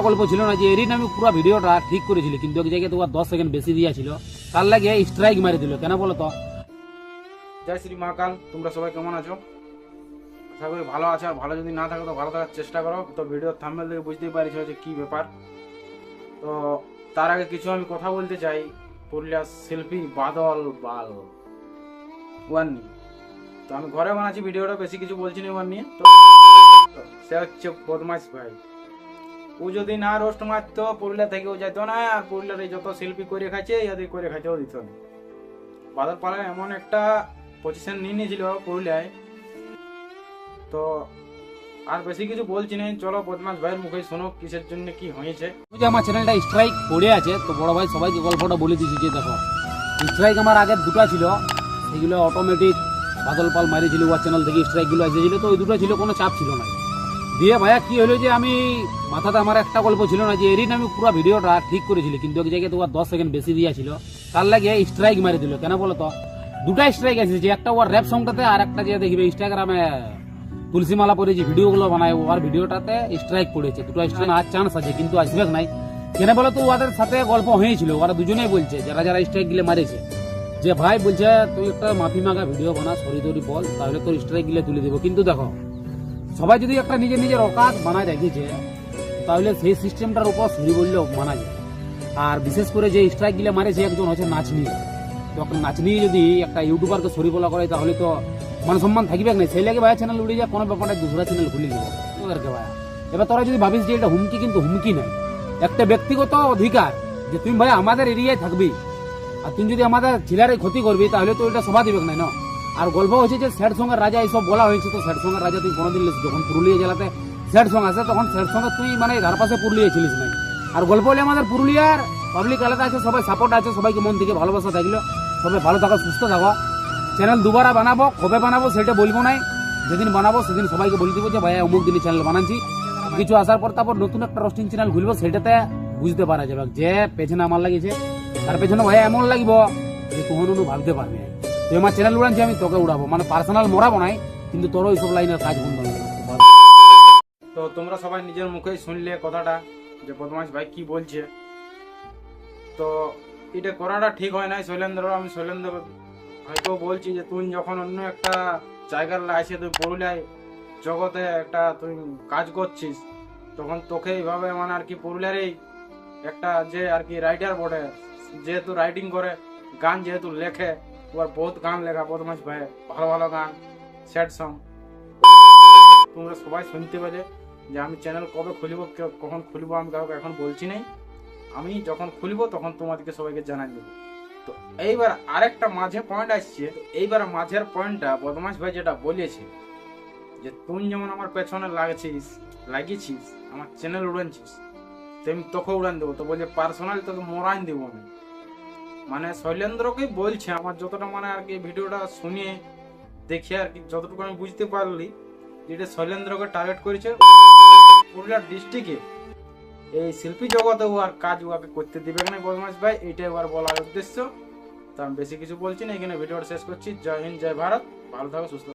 গল্প ছিল না যে এরিন আমি পুরো ভিডিওটা ঠিক করেছিল, কিন্তু এক জায়গায় তোমার 10 সেকেন্ড বেশি দিয়েছিল, তার লাগে স্ট্রাইক মারি দিল। কেন বলো তো? জয় শ্রী মহাকাল, তোমরা সবাই কেমন আছো? আশা করি ভালো আছো। আর ভালো যদি না থাকো তো ভালো থাকার চেষ্টা করো। তো ভিডিওর থাম্বনেল থেকে বুঝতেই পারছো যে কি ব্যাপার। তো তার আগে কিছু আমি কথা বলতে চাই পুরুলিয়ার শিল্পী বাদল বাল ওয়ান নিয়ে। তো আমি ঘরে বানাচ্ছি ভিডিওটা, বেশি কিছু বলছি না ওয়ান নিয়ে। তো সে হচ্ছে বদমাইশ ভাই। ও যদি না রোস্ট মারতো পুরুলিয়া থেকে ও যেত না, আর পুরুলিয়ার এই যত শিল্পী করে খাইছে এদের করে খাইতেও দিত না। বাদল পাড়ায় এমন একটা পজিশন নিয়ে নিয়েছিল পুরুলিয়ায়। তো আর বেশি কিছু বলছি না, চলো বদমাস ভাইয়ের মুখে শোনো কিসের জন্য কি হয়েছে। ওই যে আমার চ্যানেলটা স্ট্রাইক পড়ে আছে, তো বড় ভাই সবাইকে গল্পটা বলে দিয়েছি যে দেখো স্ট্রাইক আমার আগে দুটো ছিল, সেগুলো অটোমেটিক বাদল পাল মারিয়েছিল, ওয়ার চ্যানেল থেকে স্ট্রাইকগুলো এসেছিল, তো ওই দুটো ছিল, কোনো চাপ ছিল না। দিয়ে ভাইয়া কি হলো যে আমি মাথাতে আমার একটা গল্প ছিল না যে এরিন আমি পুরো ভিডিওটা ঠিক করেছিল, কিন্তু এক জায়গায় তোমার 10 সেকেন্ড বেশি দিয়েছিল, তার লাগে স্ট্রাইক মারি দিল। কেন বলো তো? দুটা স্ট্রাইক এসেছে, একটা ওর র্যাপ সংটাতে, আর একটা যে দেখবে ইনস্টাগ্রামে তুলসীমালা পরে যে ভিডিওগুলো বানায় ওর ভিডিওটাতে স্ট্রাইক পড়েছে। দুটো স্ট্রাইক আর চান্স আছে, কিন্তু আসবে নাই। কেন বলো তো? ওদের সাথে গল্প হয়েছিল, ওরা দুজনেই বলছে যারা যারা স্ট্রাইক গিলে মারেছে, যে ভাই বলছে তুই একটা মাফি মাগা ভিডিও বানা, সরি তরি বল, তাহলে তোর স্ট্রাইক গিলে তুলে দেবো। কিন্তু দেখো সবাই যদি একটা নিজের নিজের অকাত বানায় রেখেছে, তাহলে সেই সিস্টেমটার উপর সরি বললেও মানা যায়। আর বিশেষ করে যে স্ট্রাইক গিলে মারেছে একজন হচ্ছে নাচনি, তো একটা নাচনি যদি একটা ইউটিউবারকে সরি বলা করে, তাহলে তো মান সম্মান থাকবে না। সেই লাগে ভাইয়া চ্যানেল উড়ে যায়, কোনো ব্যাপারটা দুসরা চ্যানেল খুলে দিব ওদেরকে ভাইয়া। এবার তোরা যদি ভাবিস যে এটা হুমকি, কিন্তু হুমকি নাই, একটা ব্যক্তিগত অধিকার যে তুমি ভাই আমাদের এরিয়ায় থাকবি, আর তুমি যদি আমাদের ছেলের ক্ষতি করবি, তাহলে তো এটা সভা দিবে না। আর গল্প হচ্ছে যে স্যাড সঙ্গের রাজা এইসব বলা হয়েছে, তো স্যাড সঙ্গের রাজা তুই কোনোদিন যখন পুরুলিয়া জেলাতে স্যাড সঙ্গ আসে, তখন স্যাড সঙ্গে তুই মানে ধার পাশে পুরুলিয়া ছিলিস নাই। আর গল্প হলে আমাদের পুরুলিয়ার পাবলিক আলাদা আছে, সবাই সাপোর্ট আছে, সবাইকে মন থেকে ভালোবাসা থাকলো। সবাই ভালো থাকো, সুস্থ থাকো। চ্যানেল দুবারা বানাবো, কবে বানাবো সেটা বলবো নাই, যেদিন বানাবো সেদিন সবাইকে বলে দিব যে ভাইয়া অমুক দিনই চ্যানেল বানাচ্ছি। কিছু আসার পর তারপর নতুন একটা রোস্টিং চ্যানেল খুলবো, সেটাতে বুঝতে পারা যাবে যে পেছনে আমার লাগিয়েছে, তার পেছনে ভাইয়া এমন লাগবো যে তখন ভাবতে পারবি না তুই আমার চ্যানেল উড়ানছি, আমি তোকে উড়াবো, মানে পার্সোনাল মরাবো নাই, কিন্তু তোর ওইসব লাইনের কাজ বন্ধ হয়ে যাবে। তো তোমরা সবাই নিজের মুখেই শুনলে কথাটা যে বদমাস ভাই কি বলছে। তো এটা করাটা ঠিক হয় নাই শৈলেন্দ্র। আমি শৈলেন্দ্র ভাইকেও বলছি যে তুই যখন অন্য একটা জায়গার লাইসে তুই পুরুলিয়ায় জগতে একটা তুই কাজ করছিস, তখন তোকে এইভাবে মানে আর কি পুরুলিয়ারই একটা যে আর কি রাইটার বটে, যেহেতু রাইটিং করে, গান যেহেতু লেখে, ওর বহুত গান লেখা বদমাস ভাই, ভালো ভালো গান, স্যাড সং। তোমরা সবাই শুনতে পেলে যে আমি চ্যানেল কবে খুলিব, কখন খুলিব আমি কাউকে এখন বলছি নাই। আমি যখন খুলিব তখন তোমাদেরকে সবাইকে জানাই দেবো। তো এইবার আরেকটা মাঝে পয়েন্ট আসছে। এইবার মাঝের পয়েন্টটা বদমাস ভাই যেটা বলেছে যে তুই যেমন আমার পেছনে লাগিয়েছিস আমার চ্যানেল উড়ানছিস, তেমনি তোকে উড়ান দেবো। তো বলছে পার্সোনাল তোকে মরাইন দেবো আমি। মানে শৈলেন্দ্রকেই বলছে, আমার যতটা মানে আর কি ভিডিওটা শুনিয়ে দেখে আর কি যতটুকু আমি বুঝতে পারলি, যেটা শৈলেন্দ্রকে টার্গেট করেছে পুরুলিয়া ডিস্ট্রিক্টে এই শিল্পী জগতে ও আর কাজ ওকে করতে দিবে না বদমাস ভাই, এইটাই ওর বলার উদ্দেশ্য। তো আমি বেশি কিছু বলছি না, এখানে ভিডিওটা শেষ করছি। জয় হিন্দ, জয় ভারত, ভালো থাকো, সুস্থ।